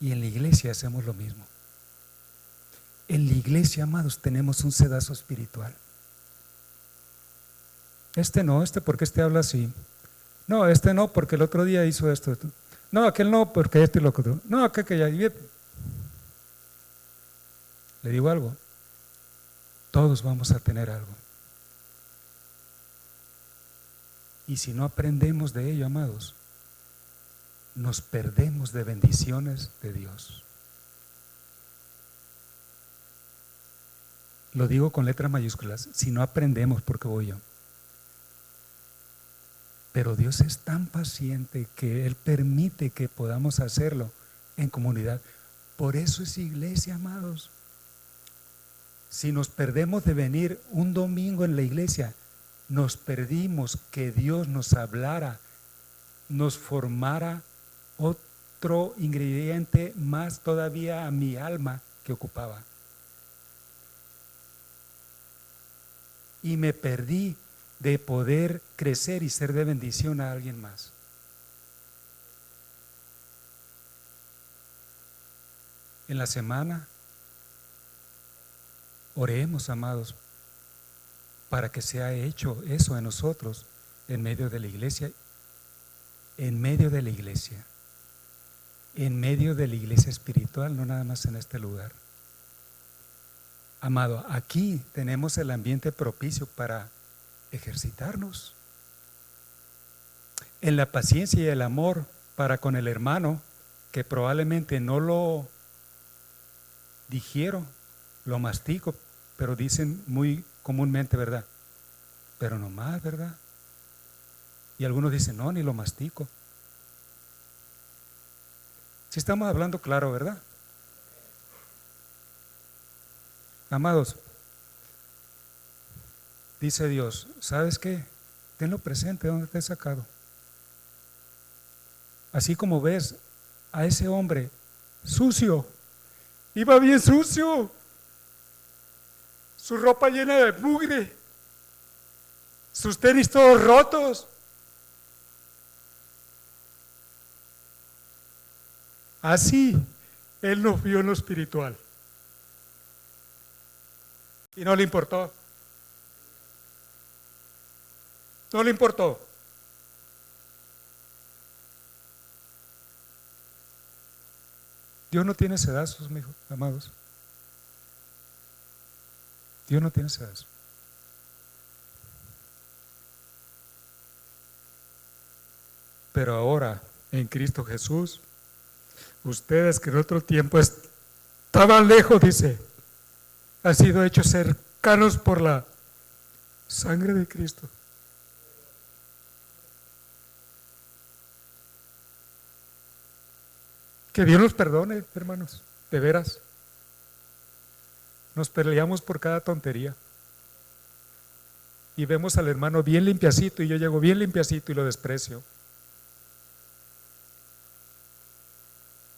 [SPEAKER 1] Y en la iglesia hacemos lo mismo. En la iglesia, amados, tenemos un sedazo espiritual. No, porque habla así. No, no, porque el otro día hizo esto. No, aquel no, porque y lo otro. No, aquel que ya. Le digo algo. Todos vamos a tener algo. Y si no aprendemos de ello, amados, nos perdemos de bendiciones de Dios. Lo digo con letras mayúsculas, si no aprendemos, porque voy yo. Pero Dios es tan paciente que Él permite que podamos hacerlo en comunidad. Por eso es iglesia, amados. Si nos perdemos de venir un domingo en la iglesia, nos perdimos que Dios nos hablara, nos formara otro ingrediente más todavía a mi alma que ocupaba. Y me perdí de poder crecer y ser de bendición a alguien más. En la semana, oremos, amados, para que sea hecho eso en nosotros, en medio de la iglesia, en medio de la iglesia, en medio de la iglesia espiritual, no nada más en este lugar. Amado, aquí tenemos el ambiente propicio para ejercitarnos en la paciencia y el amor para con el hermano que probablemente no lo digiero, lo mastico, pero dicen muy comúnmente, ¿verdad? Pero no más, ¿verdad? Y algunos dicen, no, ni lo mastico. Si estamos hablando claro, ¿verdad? Amados, dice Dios, ¿sabes qué? Tenlo presente donde te he sacado. Así como ves a ese hombre sucio, iba bien sucio, su ropa llena de mugre, sus tenis todos rotos. Así Él nos vio en lo espiritual. Y no le importó. No le importó. Dios no tiene sedazos, mi hijo, amados. Dios no tiene sedazos. Pero ahora, en Cristo Jesús, ustedes que en otro tiempo estaban lejos, dice, han sido hechos cercanos por la sangre de Cristo. Que Dios nos perdone, hermanos, de veras. Nos peleamos por cada tontería. Y vemos al hermano bien limpiacito y yo llego bien limpiacito y lo desprecio.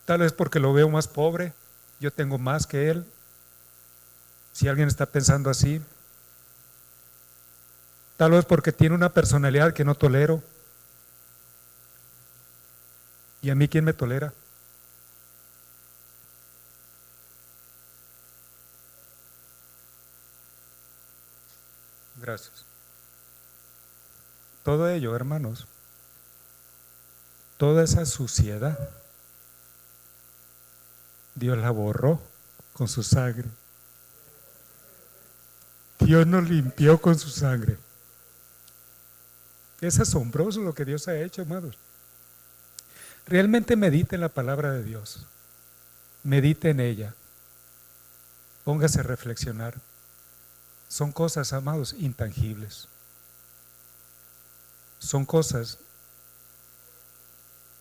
[SPEAKER 1] Tal vez porque lo veo más pobre, yo tengo más que él. Si alguien está pensando así. Tal vez porque tiene una personalidad que no tolero. ¿Y a mí quién me tolera? Gracias. todo ello, hermanos, toda esa suciedad, Dios la borró con su sangre. Dios nos limpió con su sangre. Es asombroso lo que Dios ha hecho, hermanos. Realmente medite en la palabra de Dios. Medite en ella. Póngase a reflexionar. Son cosas, amados, intangibles. Son cosas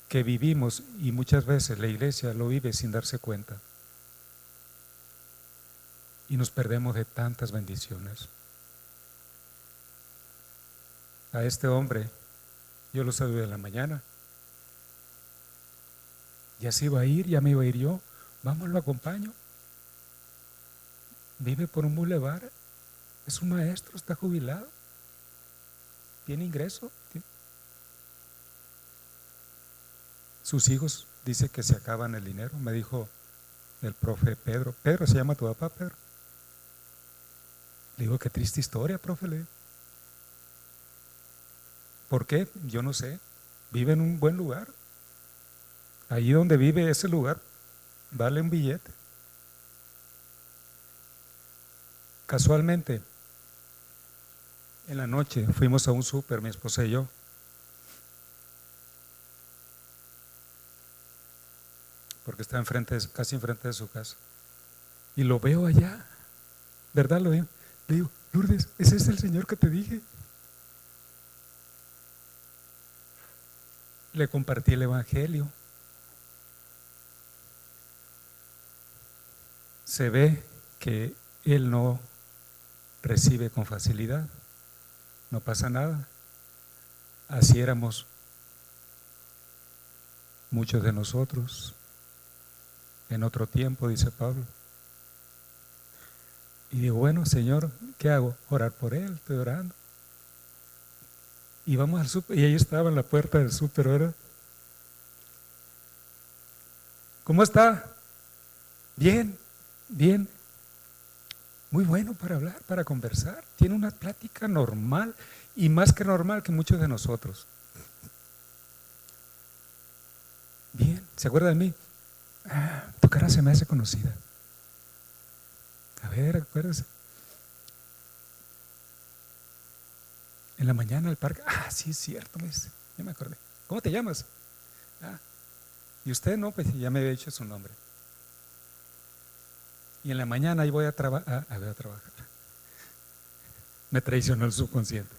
[SPEAKER 1] que vivimos y muchas veces la iglesia lo vive sin darse cuenta. Y nos perdemos de tantas bendiciones. A este hombre, yo lo saludé en la mañana. Ya se iba a ir, ya me iba a ir yo. Vamos, lo acompaño. Vive por un bulevar. Es un maestro, está jubilado. Tiene ingreso. Sus hijos dice que se acaban el dinero. Me dijo el profe Pedro. Pedro, ¿se llama tu papá, Pedro? Le digo, qué triste historia, profe. Le digo. ¿Por qué? Yo no sé. Vive en un buen lugar. Allí donde vive ese lugar vale un billete. Casualmente, en la noche fuimos a un súper, mi esposa y yo. Porque está casi enfrente de su casa. Y lo veo allá. ¿Verdad? Lo veo. Le digo, Lourdes, ese es el Señor que te dije. Le compartí el Evangelio. Se ve que él no recibe con facilidad. No pasa nada. Así éramos muchos de nosotros en otro tiempo, dice Pablo. Y digo, bueno, Señor, ¿qué hago? Orar por él, estoy orando. Y vamos al súper, y ahí estaba en la puerta del súper, ¿verdad? ¿Cómo está? Bien, bien. Muy bueno para hablar, para conversar. Tiene una plática normal y más que normal que muchos de nosotros. Bien, ¿se acuerda de mí? Tu cara se me hace conocida. A ver, acuérdese. En la mañana al parque. Sí, es cierto, me dice. Ya me acordé. ¿Cómo te llamas? Y usted no, pues ya me había dicho su nombre. Y en la mañana ahí voy a trabajar. Voy a trabajar. Me traicionó el subconsciente.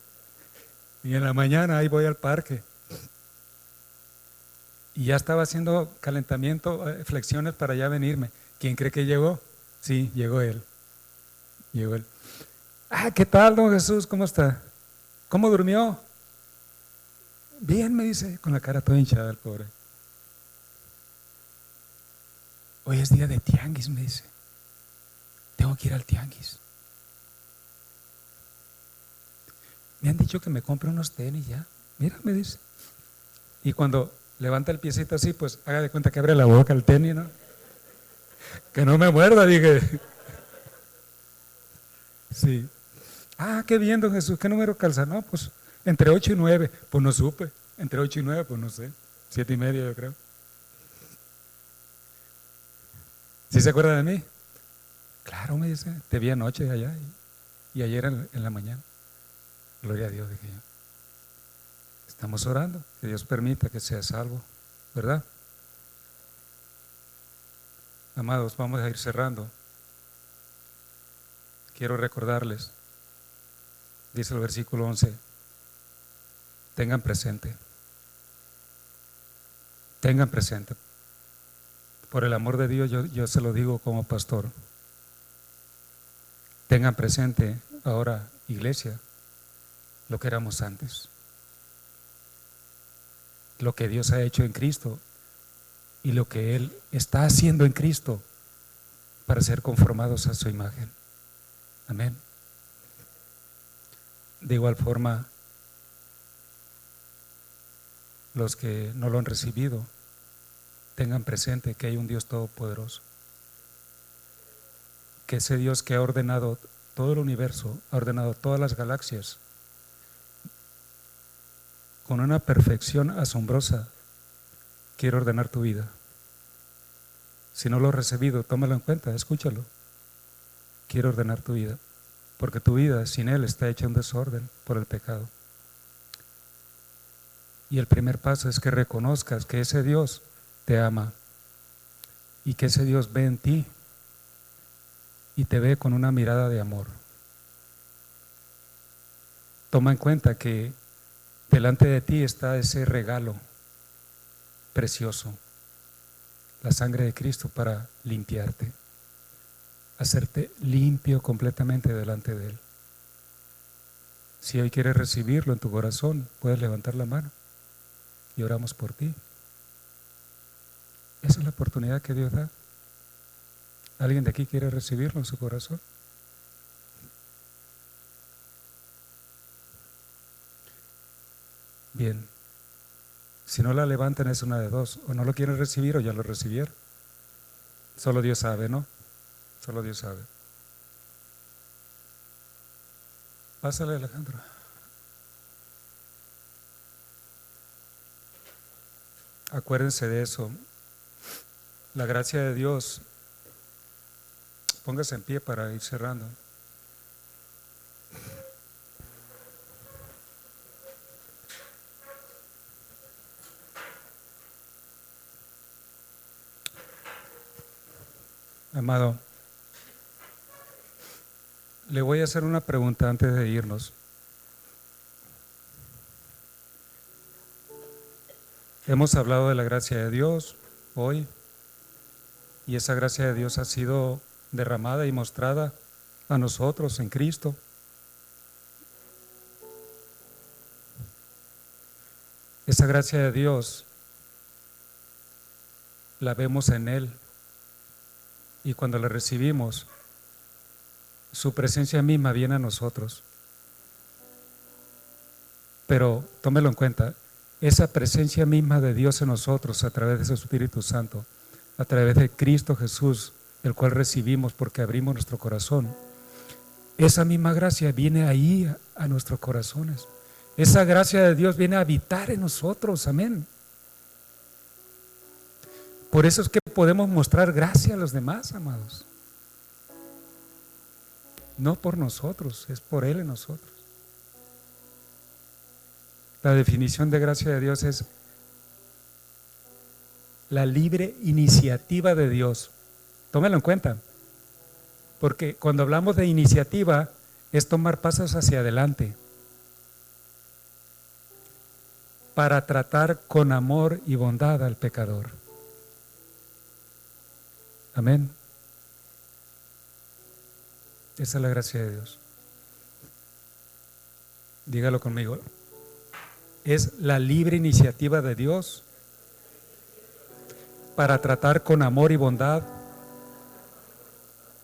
[SPEAKER 1] Y en la mañana ahí voy al parque. Y ya estaba haciendo calentamiento, flexiones para ya venirme. ¿Quién cree que llegó? Sí, llegó él. Llegó él. ¿Qué tal, don Jesús? ¿Cómo está? ¿Cómo durmió? Bien, me dice, con la cara toda hinchada el pobre. Hoy es día de tianguis, me dice. Tengo que ir al tianguis. Me han dicho que me compre unos tenis ya. Mira, me dice. Y cuando levanta el piecito así, pues haga de cuenta que abre la boca el tenis, ¿no? Que no me muerda, dije. Sí. Qué bien, don Jesús, ¿qué número calza? No, pues entre 8 y 9. Pues no supe. Entre 8 y 9, pues no sé. 7 y medio, yo creo. ¿Sí se acuerda de mí? Claro, me dice, te vi anoche allá y ayer en la mañana. Gloria a Dios, dije yo. Estamos orando, que Dios permita que sea salvo, ¿verdad? Amados, vamos a ir cerrando. Quiero recordarles, dice el versículo 11, tengan presente, por el amor de Dios yo se lo digo como pastor, tengan presente ahora, iglesia, lo que éramos antes, lo que Dios ha hecho en Cristo y lo que Él está haciendo en Cristo para ser conformados a su imagen. Amén. De igual forma, los que no lo han recibido, tengan presente que hay un Dios todopoderoso, que ese Dios que ha ordenado todo el universo, ha ordenado todas las galaxias, con una perfección asombrosa, quiere ordenar tu vida. Si no lo has recibido, tómalo en cuenta, escúchalo. Quiere ordenar tu vida, porque tu vida sin Él está hecha un desorden por el pecado. Y el primer paso es que reconozcas que ese Dios te ama y que ese Dios ve en ti y te ve con una mirada de amor. Toma en cuenta que delante de ti está ese regalo precioso, la sangre de Cristo para limpiarte, hacerte limpio completamente delante de Él. Si hoy quieres recibirlo en tu corazón, puedes levantar la mano y oramos por ti. Esa es la oportunidad que Dios da. ¿Alguien de aquí quiere recibirlo en su corazón? Bien. Si no la levantan es una de dos: o no lo quieren recibir o ya lo recibieron. Solo Dios sabe, ¿no? Solo Dios sabe. Pásale, Alejandro. Acuérdense de eso. La gracia de Dios. Póngase en pie para ir cerrando. Amado, le voy a hacer una pregunta antes de irnos. Hemos hablado de la gracia de Dios hoy, y esa gracia de Dios ha sido derramada y mostrada a nosotros en Cristo. Esa gracia de Dios la vemos en Él, y cuando la recibimos, su presencia misma viene a nosotros. Pero tómelo en cuenta, esa presencia misma de Dios en nosotros a través de su Espíritu Santo, a través de Cristo Jesús, el cual recibimos porque abrimos nuestro corazón, esa misma gracia viene ahí a nuestros corazones. Esa gracia de Dios viene a habitar en nosotros, amén. Por eso es que podemos mostrar gracia a los demás, amados. No por nosotros, es por Él en nosotros. La definición de gracia de Dios es la libre iniciativa de Dios. Tómelo en cuenta, porque cuando hablamos de iniciativa es tomar pasos hacia adelante para tratar con amor y bondad al pecador. Amén. Esa es la gracia de Dios. Dígalo conmigo. Es la libre iniciativa de Dios para tratar con amor y bondad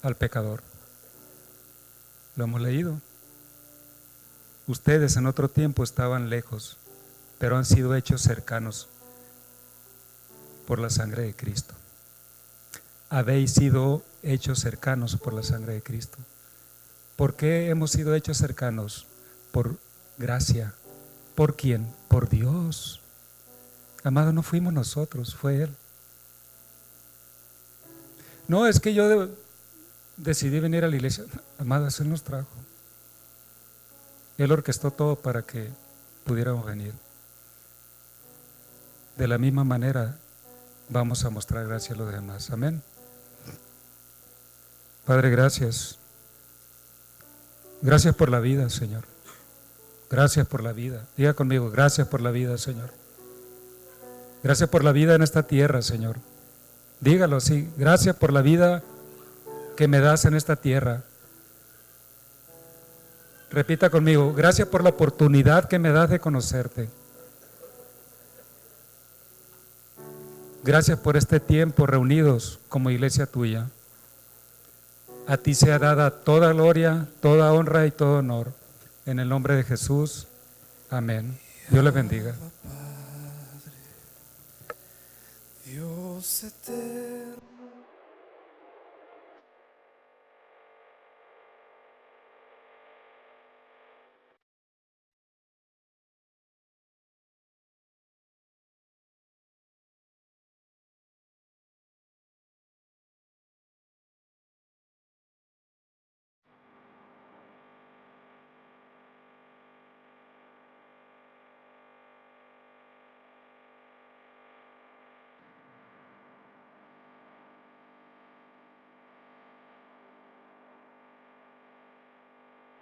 [SPEAKER 1] al pecador. Lo hemos leído. Ustedes en otro tiempo estaban lejos, pero han sido hechos cercanos por la sangre de Cristo. Habéis sido hechos cercanos por la sangre de Cristo. ¿Por qué hemos sido hechos cercanos? Por gracia. ¿Por quién? Por Dios. Amado, no fuimos nosotros, fue Él. No, es que yo decidí venir a la iglesia. Amado, Él nos trajo. Él orquestó todo para que pudiéramos venir. De la misma manera vamos a mostrar gracia a los demás. Amén. Padre, gracias. Gracias por la vida, Señor. Gracias por la vida. Diga conmigo, gracias por la vida, Señor. Gracias por la vida en esta tierra, Señor. Dígalo así, gracias por la vida que me das en esta tierra. Repita conmigo, gracias por la oportunidad que me das de conocerte. Gracias por este tiempo reunidos como iglesia tuya. A ti sea dada toda gloria, toda honra y todo honor. En el nombre de Jesús. Amén. Dios les bendiga.
[SPEAKER 2] Dios eterno.